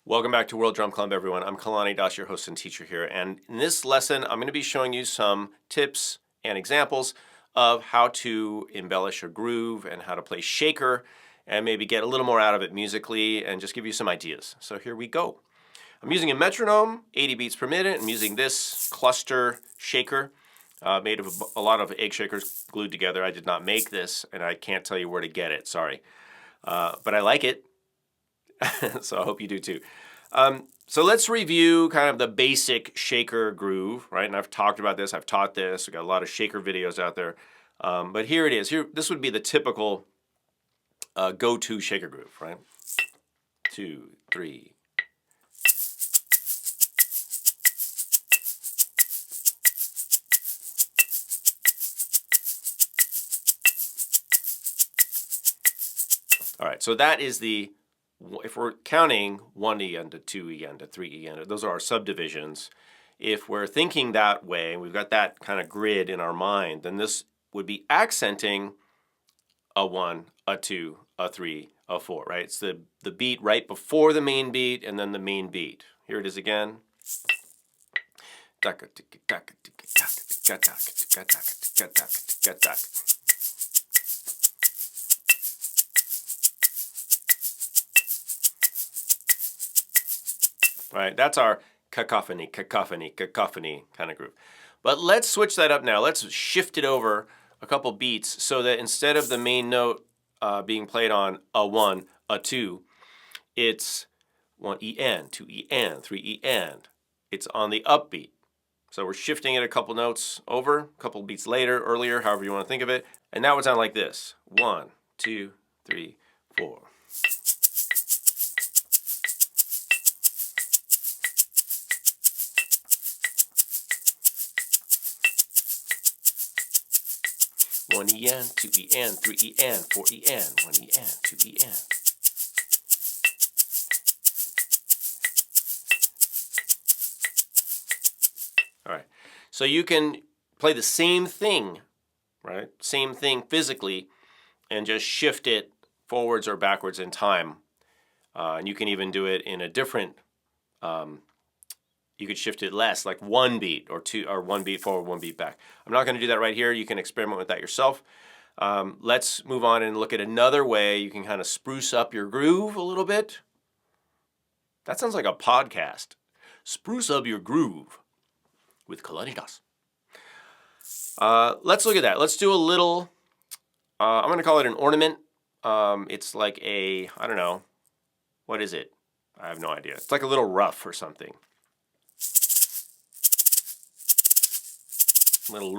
Welcome back to World Drum Club, everyone. I'm Kalani Das, your host and teacher here. And in this lesson, I'm going to be showing you some tips and examples of how to embellish a groove and how to play shaker and maybe get a little more out of it musically and just give you some ideas. So here we go. I'm using a metronome, 80 beats per minute. I'm using this cluster shaker made of a lot of egg shakers glued together. I did not make this, and I can't tell you where to get it, sorry. But I like it. So I hope you do too. So let's review kind of the basic shaker groove, right? And I've talked about this, I've taught this, we've got a lot of shaker videos out there. But here it is. This would be the typical go-to shaker groove, right? 2, 3. All right, so that is the, if we're counting 1 E end to 2 E end to 3 E end, those are our subdivisions. If we're thinking that way, we've got that kind of grid in our mind, then this would be accenting a 1, a 2, a 3, a 4, right? It's the beat right before the main beat and then the main beat. Here it is again. Right, that's our cacophony, cacophony, cacophony kind of groove. But let's switch that up now. Let's shift it over a couple beats so that instead of the main note being played on a 1, a 2, it's 1 E end, 2 E end, 3 E end. It's on the upbeat. So we're shifting it a couple notes over, a couple beats later, earlier, however you want to think of it. And now it would sound like this. 1, 2, 3, 4. One E end, 2 E end, 3 E end, 4 E end, 1 E end, 2 E end. All right, so you can play the same thing, right? Same thing physically, and just shift it forwards or backwards in time. And you can even do it in a different. You could shift it less, like 1 beat or 2, or 1 beat forward, 1 beat back. I'm not going to do that right here. You can experiment with that yourself. Let's move on and look at another way you can kind of spruce up your groove a little bit. That sounds like a podcast. Spruce up your groove with Kalani Das. Let's look at that. Let's do a little, I'm going to call it an ornament. It's like a, I don't know, what is it? I have no idea. It's like a little ruff or something. Little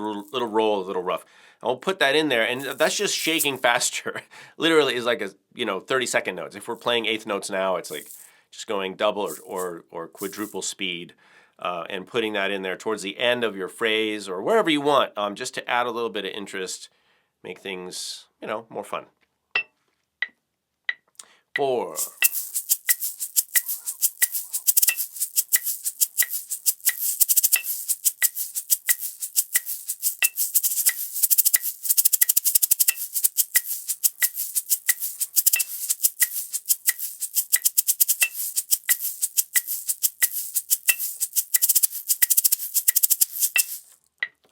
roll, a little rough. And we'll put that in there, and that's just shaking faster. Literally is like a 30-second notes. If we're playing eighth notes now, it's like just going double or quadruple speed and putting that in there towards the end of your phrase or wherever you want, just to add a little bit of interest, make things more fun. 4.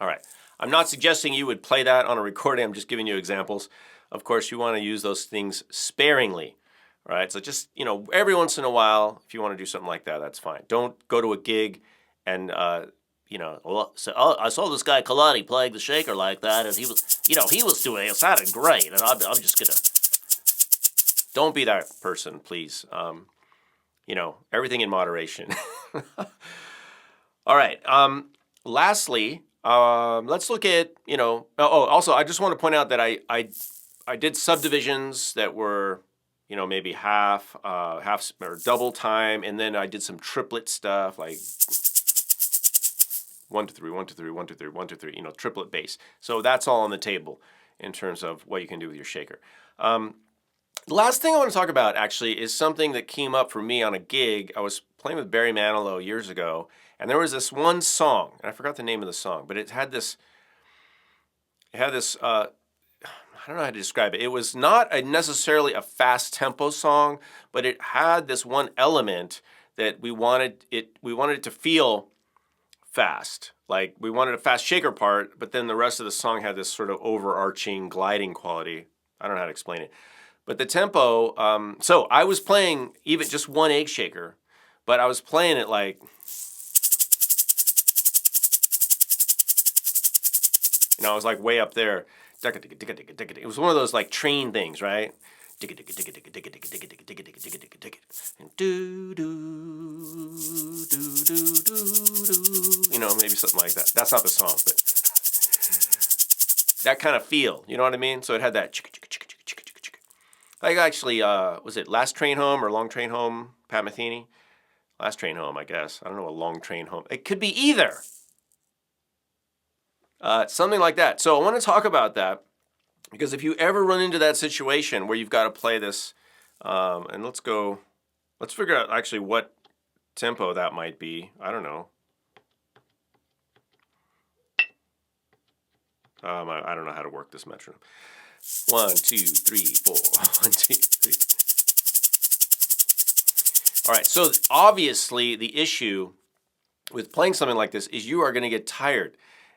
All right, I'm not suggesting you would play that on a recording. I'm just giving you examples. Of course, you want to use those things sparingly, right? So just, every once in a while, if you want to do something like that, that's fine. Don't go to a gig and, say, oh, I saw this guy Kalani playing the shaker like that, and he was doing it. It sounded great, and I'm just going to... Don't be that person, please. Everything in moderation. All right, lastly... let's look at, also I just want to point out that I did subdivisions that were, maybe half or double time, and then I did some triplet stuff like 1 2 3 1 2 3 1 2 3 1 2 3, triplet bass. So that's all on the table in terms of what you can do with your shaker. The last thing I want to talk about actually is something that came up for me on a gig. I was playing with Barry Manilow years ago, and there was this one song, and I forgot the name of the song, but it had this, I don't know how to describe it. It was not necessarily a fast tempo song, but it had this one element that we wanted it to feel fast. Like we wanted a fast shaker part, but then the rest of the song had this sort of overarching gliding quality. I don't know how to explain it. But the tempo, so I was playing even just one egg shaker, but I was playing it like, I was like way up there. It was one of those like train things, right? And maybe something like that. That's not the song, but that kind of feel. You know what I mean? So it had that. Like actually, was it Last Train Home or Long Train Home, Pat Metheny? Last Train Home, I guess. I don't know, a Long Train Home. It could be either. Something like that. So I want to talk about that because if you ever run into that situation where you've got to play this, and let's figure out actually what tempo that might be. I don't know. I don't know how to work this metronome. 1, 2, 3, 4. 1, 2, 3. All right, so obviously the issue with playing something like this is you are going to get tired,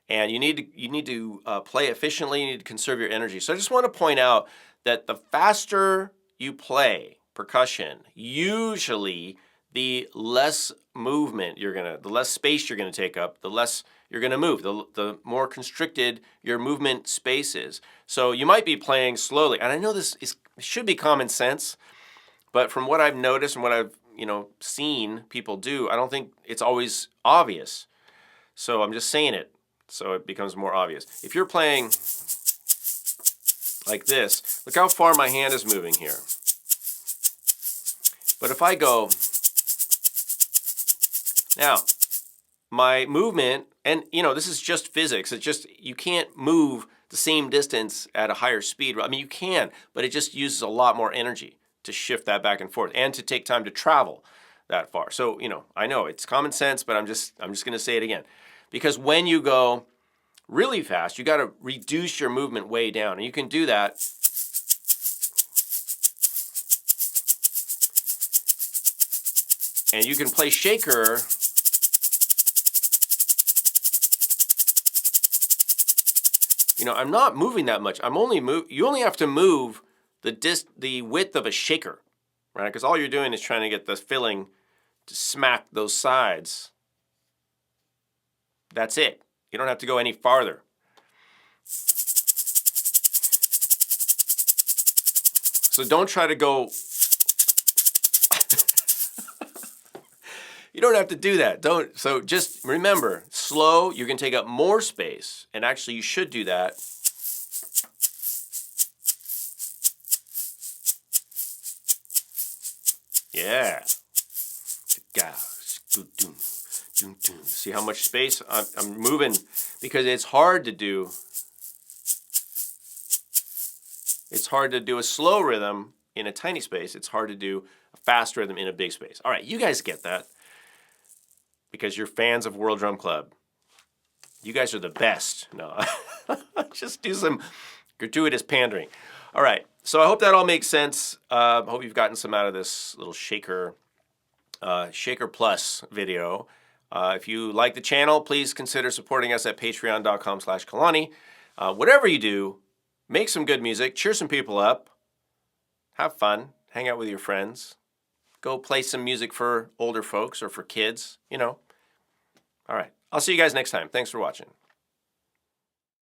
and you need to play efficiently. You need to conserve your energy. So I just want to point out that the faster you play percussion, usually the less movement the less space you're going to take up, the less you're going to move, the more constricted your movement space is. So you might be playing slowly, and I know this should be common sense, but from what I've noticed and what I've seen people do, I don't think it's always obvious. So I'm just saying it so it becomes more obvious. If you're playing like this, look how far my hand is moving here. But if I go now, my movement, and this is just physics. It's just you can't move the same distance at a higher speed. I mean, you can, but it just uses a lot more energy to shift that back and forth and to take time to travel that far. So, I know it's common sense, but I'm just going to say it again. Because when you go really fast, you got to reduce your movement way down. And you can do that and you can play shaker I'm not moving that much. You only have to move the width of a shaker, right? Because all you're doing is trying to get the filling to smack those sides. That's it. You don't have to go any farther. So don't try to go. You don't have to do that. So just remember, slow, you can take up more space, and actually you should do that. Yeah. See how much space I'm moving, because it's hard to do. It's hard to do a slow rhythm in a tiny space. It's hard to do a fast rhythm in a big space. All right, you guys get that because you're fans of World Drum Club. You guys are the best. No, just do some gratuitous pandering. All right, so I hope that all makes sense. Hope you've gotten some out of this little Shaker Plus video. If you like the channel, please consider supporting us at patreon.com/Kalani. Whatever you do, make some good music, cheer some people up, have fun, hang out with your friends, go play some music for older folks or for kids, All right, I'll see you guys next time. Thanks for watching.